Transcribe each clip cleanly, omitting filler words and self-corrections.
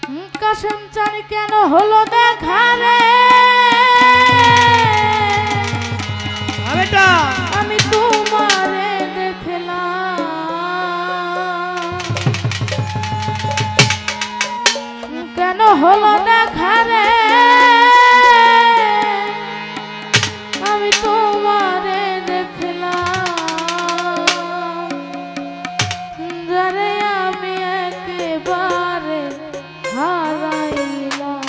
কাশেম চান কেন হলো দেখা রে আমি তোমারে দেখলাম কেন হলো দেখা রে আমি তোমারে দেখলাম যারে আমি একেবারে হারাইলাম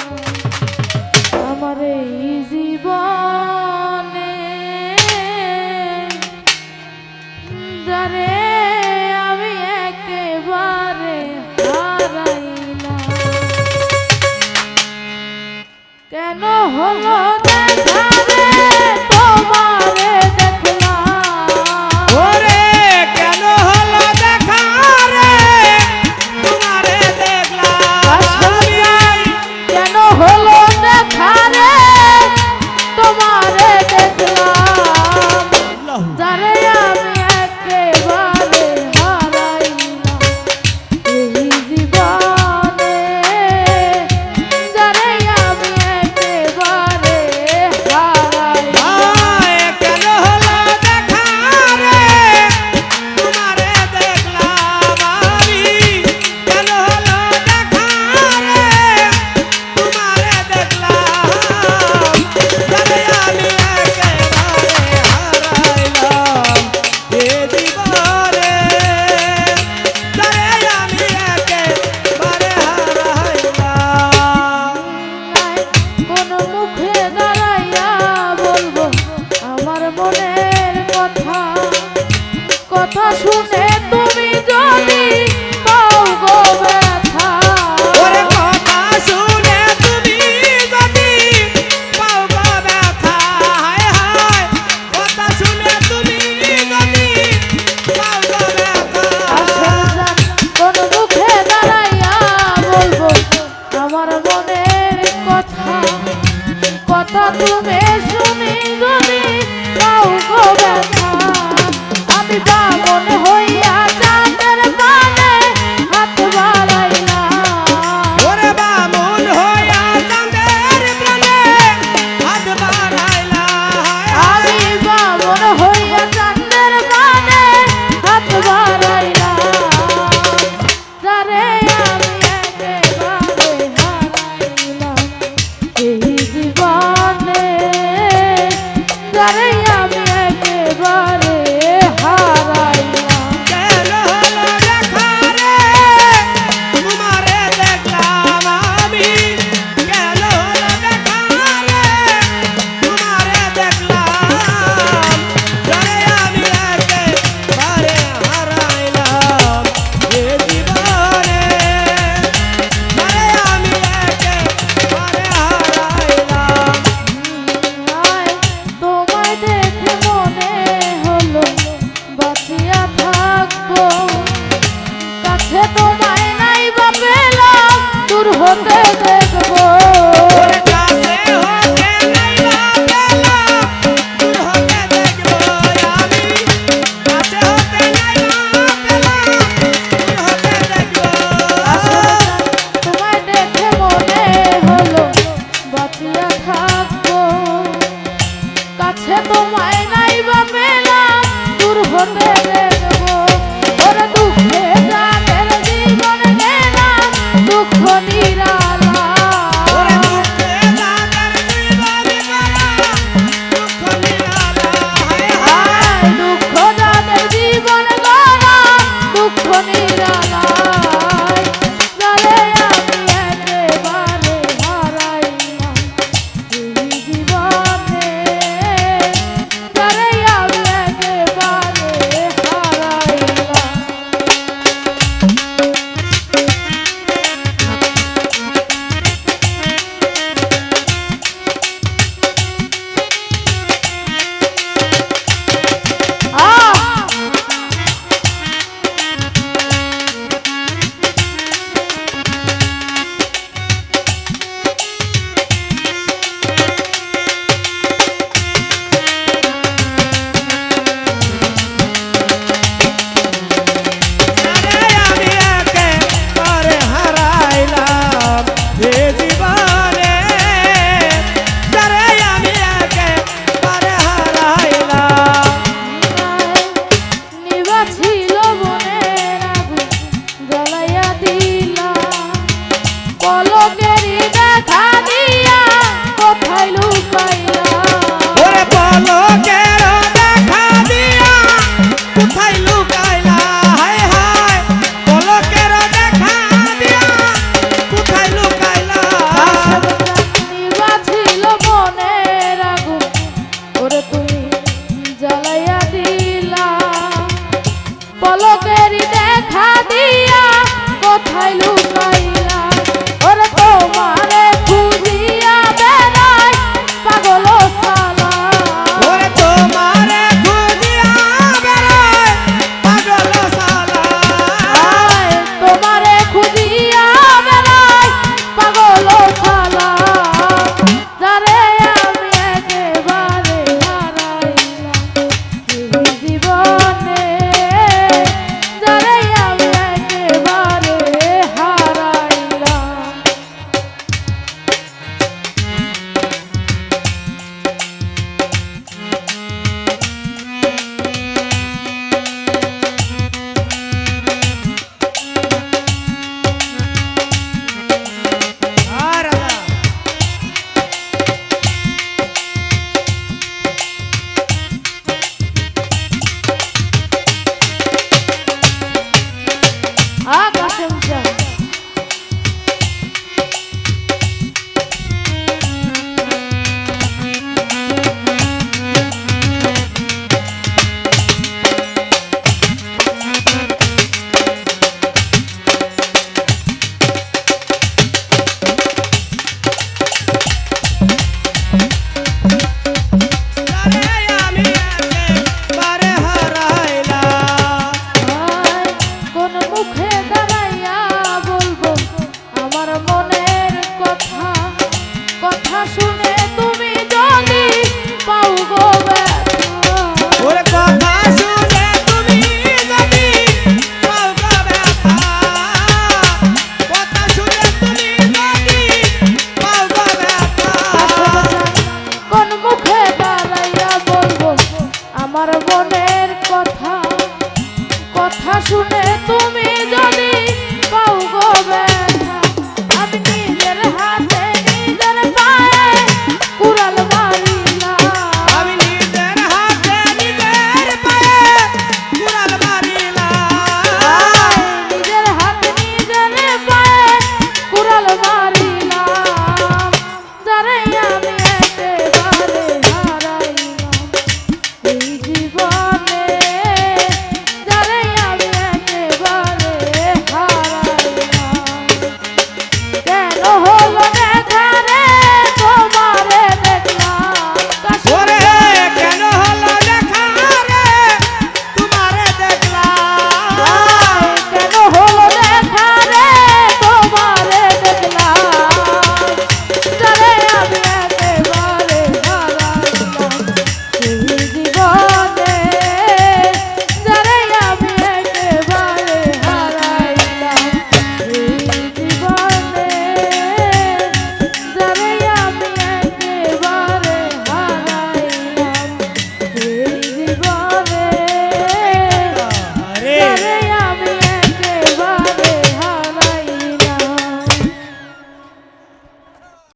আমার এই জীবনে যারে আমি একেবারে হারাইলাম কেন হলো দেখা রে তোমারে দেখলাম ওরে কেন হলো দেখা রে তোমারে দেখলাম কেন হলো দেখা রে তোমারে দেখলাম যারে আমি একেবারে হারাইলাম এই জীবনে যারে আমি একেবারে হারাইলাম কেন হলো দেখা রে তোমারে দেখলাম আমি কেন হলো দেখা রে তোমারে দেখলাম যারে আমি একেবারে হারাইলাম এ জীবনে যারে আমি একেবারে হারাইলাম কোন মুখে দাঁড়াইয়া বলবো আমার মনের কথা কথা শুনে তুমি যদি পাও গো ব্যথা ওরে কথা শুনে তুমি যদি পাও গো ব্যথা হায় হায় কথা শুনে তুমি যদি পাও গো ব্যথা কোন মুখে দাঁড়াইয়া বলবো আমার মনের কথা কথা তুমি শুনি যদি পাও গো ব্যথা আমি বামন হইয়া চাঁদের পানে হাত বাড়াইলাম ওরে বামুন হইয়া চাঁদের প্রাণে হাত বাড়াইলা আমি বামন হইয়া চাঁদের পানে হাত বাড়াইলাম যারে আমি একেবারে হারাইলাম এই জীবনে যারে আমি একেবারে হারাইলাম কেন হলো দেখা রে তোমারে দেখলাম আমি কেন হলো দেখা রে তোমারে দেখলাম যারে আমি একেবারে হারাইলাম এ জীবনে যারে আমি একেবারে হারাইলাম তোমায় দেখে মনে হলো বাঁচিয়া থাকবো কাছে তোমায় নাই বা পেলাম দূর হতে দেখবো ওরে কাছে হতে নাইবা পেলাম দূর হতে দেখবো আমি কাছে হতে নাইবা পেলাম দূর হতে দেখবো তোমায় দেখে মনে হলো বাঁচিয়া থাকবো কাছে তোমায় নাই বা পেলাম দূর হতে দেখবো ওরে দুঃখে যাদের জীবন গেলাম দুঃখ নিরা